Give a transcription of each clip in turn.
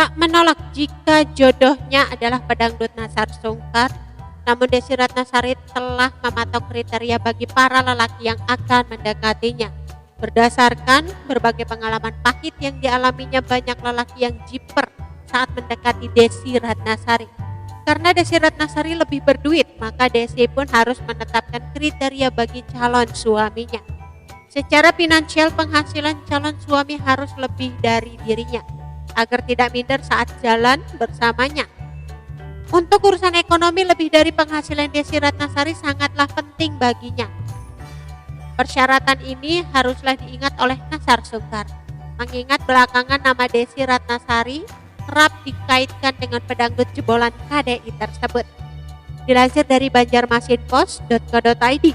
tak menolak jika jodohnya adalah pedangdut Nassar Sungkar, namun Desy Ratnasari telah mematok kriteria bagi para lelaki yang akan mendekatinya. Berdasarkan berbagai pengalaman pahit yang dialaminya, banyak lelaki yang jiper saat mendekati Desy Ratnasari. Karena Desy Ratnasari lebih berduit, maka Desy pun harus menetapkan kriteria bagi calon suaminya. Secara finansial, penghasilan calon suami harus lebih dari dirinya, agar tidak minder saat jalan bersamanya. Untuk urusan ekonomi, lebih dari penghasilan Desy Ratnasari sangatlah penting baginya. Persyaratan ini haruslah diingat oleh Nassar Sungkar, mengingat belakangan nama Desy Ratnasari kerap dikaitkan dengan pedangdut jebolan KDI tersebut. Dilansir dari banjarmasinpost.co.id,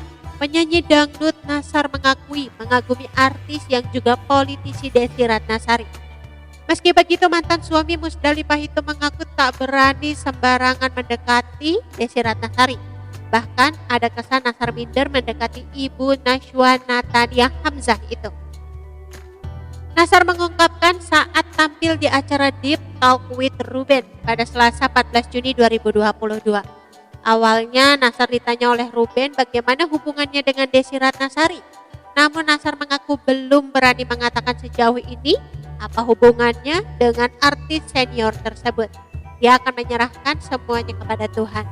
penyanyi dangdut Nassar mengagumi artis yang juga politisi Desy Ratnasari. Meski begitu, mantan suami Musdalifah itu mengaku tak berani sembarangan mendekati Desy Ratnasari. Bahkan ada kesan Nassar minder mendekati ibu Najwa Natania Hamzah itu. Nassar mengungkapkan saat tampil di acara Deep Talk with Ruben pada Selasa 14 Juni 2022. Awalnya Nassar ditanya oleh Ruben bagaimana hubungannya dengan Desy Ratnasari. Namun Nassar mengaku belum berani mengatakan sejauh ini apa hubungannya dengan artis senior tersebut. Dia akan menyerahkan semuanya kepada Tuhan.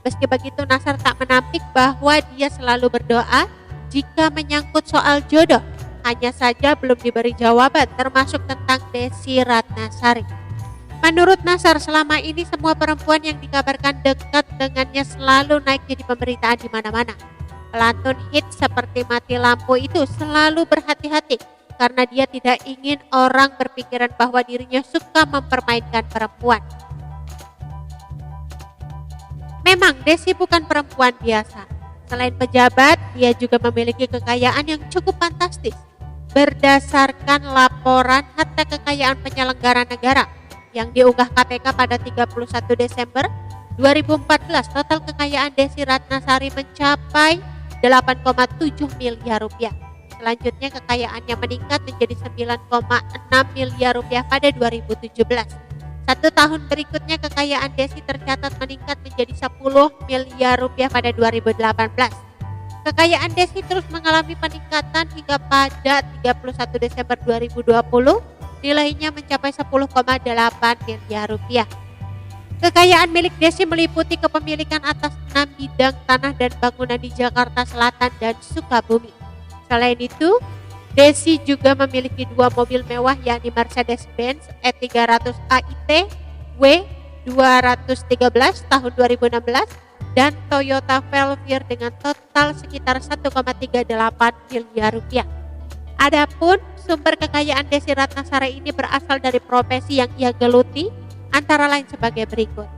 Meski begitu, Nassar tak menampik bahwa dia selalu berdoa jika menyangkut soal jodoh. Hanya saja belum diberi jawaban, termasuk tentang Desy Ratnasari. Menurut Nassar, selama ini semua perempuan yang dikabarkan dekat dengannya selalu naik jadi pemberitaan di mana-mana. Pelantun hit seperti Mati Lampu itu selalu berhati-hati karena dia tidak ingin orang berpikiran bahwa dirinya suka mempermainkan perempuan. Memang Desy bukan perempuan biasa. Selain pejabat, dia juga memiliki kekayaan yang cukup fantastis. Berdasarkan laporan harta kekayaan penyelenggara negara yang diunggah KPK pada 31 Desember 2014, total kekayaan Desy Ratnasari mencapai 8,7 miliar rupiah. Selanjutnya kekayaannya meningkat menjadi 9,6 miliar rupiah pada 2017. 1 tahun berikutnya kekayaan Desy tercatat meningkat menjadi 10 miliar rupiah pada 2018. Kekayaan Desy terus mengalami peningkatan hingga pada 31 Desember 2020 nilainya mencapai 10,8 miliar rupiah. Kekayaan milik Desy meliputi kepemilikan atas 6 bidang tanah dan bangunan di Jakarta Selatan dan Sukabumi. Selain itu, Desy juga memiliki 2 mobil mewah, yakni Mercedes-Benz E300 AIT W213 tahun 2016 dan Toyota Velfire dengan total sekitar 1,38 miliar rupiah. Adapun sumber kekayaan Desy Ratnasari ini berasal dari profesi yang ia geluti, antara lain sebagai berikut.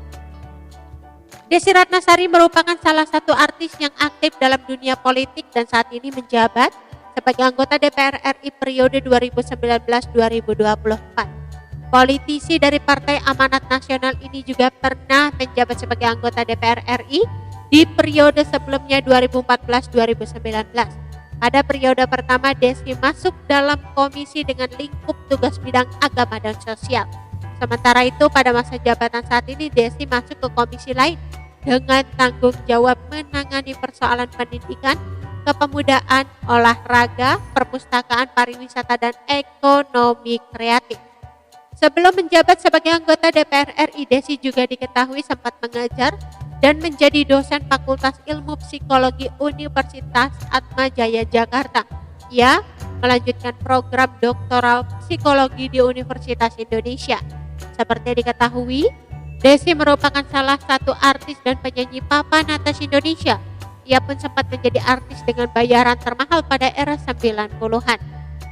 Desy Ratnasari merupakan salah satu artis yang aktif dalam dunia politik dan saat ini menjabat sebagai anggota DPR RI periode 2019-2024. Politisi dari Partai Amanat Nasional ini juga pernah menjabat sebagai anggota DPR RI di periode sebelumnya 2014-2019. Pada periode pertama, Desy masuk dalam komisi dengan lingkup tugas bidang agama dan sosial. Sementara itu, pada masa jabatan saat ini, Desy masuk ke komisi lain dengan tanggung jawab menangani persoalan pendidikan, kepemudaan, olahraga, perpustakaan, pariwisata, dan ekonomi kreatif. Sebelum menjabat sebagai anggota DPR RI, Desy juga diketahui sempat mengajar dan menjadi dosen Fakultas Ilmu Psikologi Universitas Atmajaya Jakarta. Ia melanjutkan program doktoral psikologi di Universitas Indonesia. Seperti diketahui, Desy merupakan salah satu artis dan penyanyi papan atas Indonesia. Ia pun sempat menjadi artis dengan bayaran termahal pada era 90-an.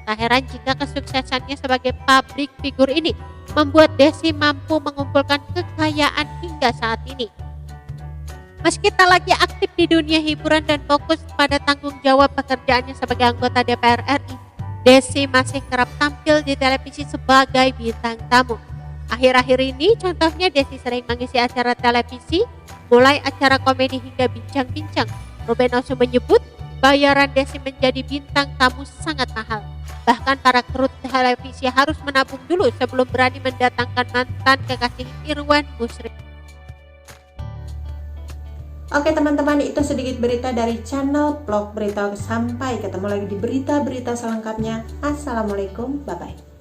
Tak heran jika kesuksesannya sebagai public figure ini membuat Desy mampu mengumpulkan kekayaan hingga saat ini. Meski tak lagi aktif di dunia hiburan dan fokus pada tanggung jawab pekerjaannya sebagai anggota DPR RI, Desy masih kerap tampil di televisi sebagai bintang tamu. Akhir-akhir ini contohnya Desy sering mengisi acara televisi, mulai acara komedi hingga bincang-bincang. Ruben Onsu menyebut bayaran Desy menjadi bintang tamu sangat mahal. Bahkan para kru televisi harus menabung dulu sebelum berani mendatangkan mantan kekasih Irwan Musrik. Oke teman-teman, itu sedikit berita dari channel Vlog Berita. Sampai ketemu lagi di berita-berita selengkapnya. Assalamualaikum, bye-bye.